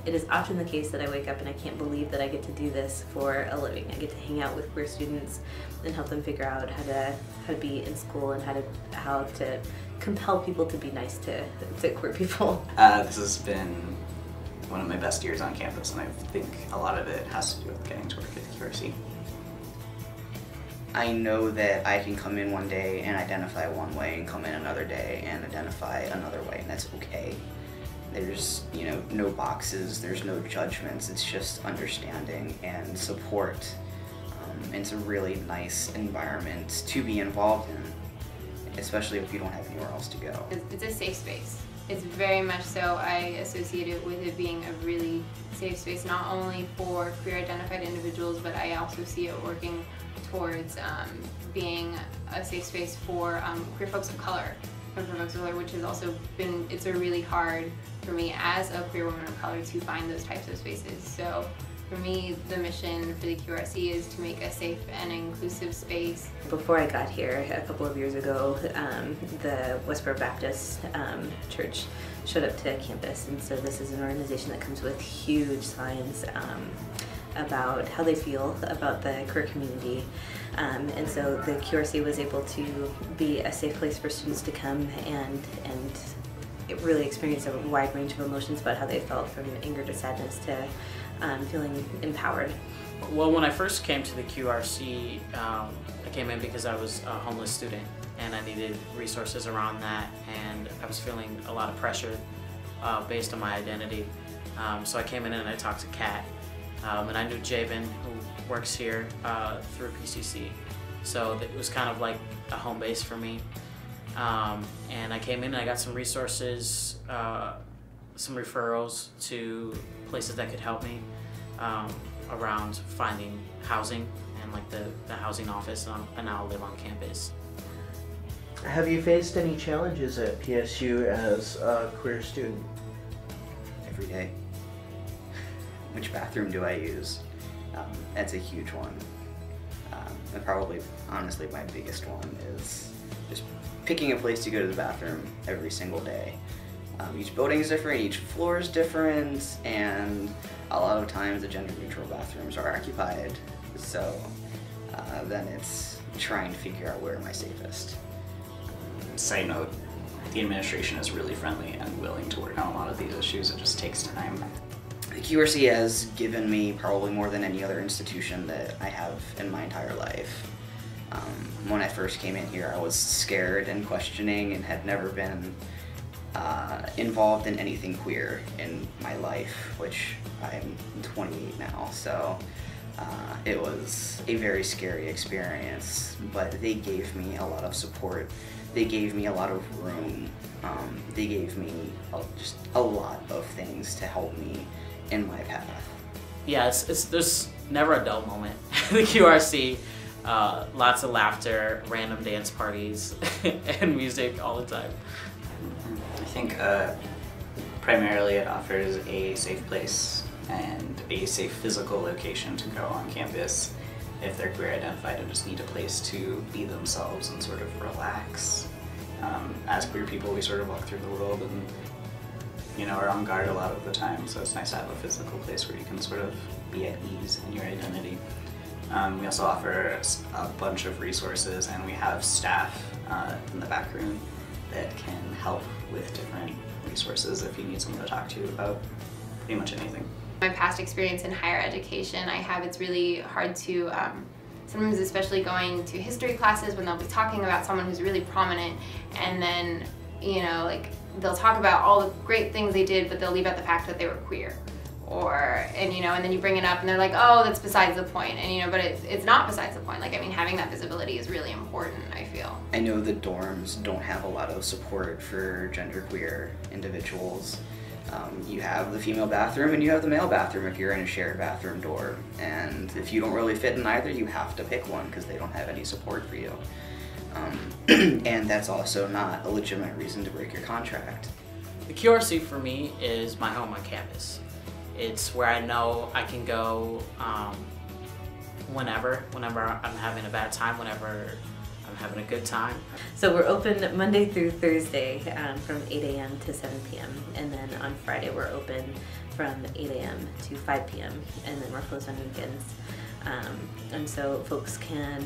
it is often the case that I wake up and I can't believe that I get to do this for a living. I get to hang out with queer students and help them figure out how to be in school and how to compel people to be nice to queer people. This has been one of my best years on campus, and I think a lot of it has to do with getting to work at the QRC. I know that I can come in one day and identify one way and come in another day and identify another way, and that's okay. There's, no boxes, there's no judgments, it's just understanding and support. It's a really nice environment to be involved in, especially if you don't have anywhere else to go. It's a safe space. It's very much so. I associate it with it being a really safe space, not only for queer identified individuals, but I also see it working towards being a safe space for queer folks of color, which has also been, it's a really hard for me as a queer woman of color to find those types of spaces. So for me, the mission for the QRC is to make a safe and inclusive space. Before I got here, a couple of years ago, the Westboro Baptist Church showed up to campus, and so this is an organization that comes with huge signs about how they feel about the queer community. And so the QRC was able to be a safe place for students to come and really experience a wide range of emotions about how they felt, from anger to sadness to feeling empowered. Well, when I first came to the QRC, I came in because I was a homeless student and I needed resources around that, and I was feeling a lot of pressure based on my identity. So I came in and I talked to Kat, and I knew Javen, who works here through PCC. So it was kind of like a home base for me. And I came in and I got some resources, some referrals to places that could help me around finding housing, and like the housing office, and now live on campus. Have you faced any challenges at PSU as a queer student? Every day. Which bathroom do I use? That's a huge one. And probably, honestly, my biggest one is just picking a place to go to the bathroom every single day. Each building is different, each floor is different, and a lot of times the gender-neutral bathrooms are occupied. So then it's trying to figure out where am I safest. Side note, the administration is really friendly and willing to work on a lot of these issues. It just takes time. The QRC has given me probably more than any other institution that I have in my entire life. When I first came in here, I was scared and questioning and had never been involved in anything queer in my life, which I'm 28 now, so it was a very scary experience, but they gave me a lot of support. They gave me a lot of room. They gave me just a lot of things to help me in my path. Yeah, there's never a dull moment. The QRC, lots of laughter, random dance parties, and music all the time. I think primarily it offers a safe place and a safe physical location to go on campus if they're queer identified and just need a place to be themselves and sort of relax. As queer people, we sort of walk through the world and are on guard a lot of the time, so it's nice to have a physical place where you can sort of be at ease in your identity. We also offer a bunch of resources, and we have staff in the back room that can help with different resources if you need someone to talk to about pretty much anything. My past experience in higher education, it's really hard to, sometimes especially going to history classes when they'll be talking about someone who's really prominent, and then, they'll talk about all the great things they did, but they'll leave out the fact that they were queer. And then you bring it up and they're like, oh, that's besides the point. But it's not besides the point. Having that visibility is really important, I feel. I know the dorms don't have a lot of support for genderqueer individuals. You have the female bathroom and you have the male bathroom if you're in a shared bathroom door. And if you don't really fit in either, you have to pick one because they don't have any support for you. And that's also not a legitimate reason to break your contract. The QRC for me is my home on campus. It's where I know I can go whenever I'm having a bad time, whenever I'm having a good time. So we're open Monday through Thursday from 8 a.m. to 7 p.m. and then on Friday we're open from 8 a.m. to 5 p.m. and then we're closed on weekends. And so folks can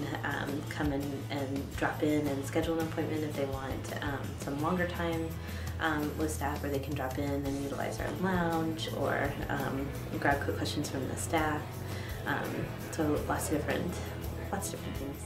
come in and drop in and schedule an appointment if they want some longer time with staff, or they can drop in and utilize our lounge or grab quick questions from the staff. So lots of different things.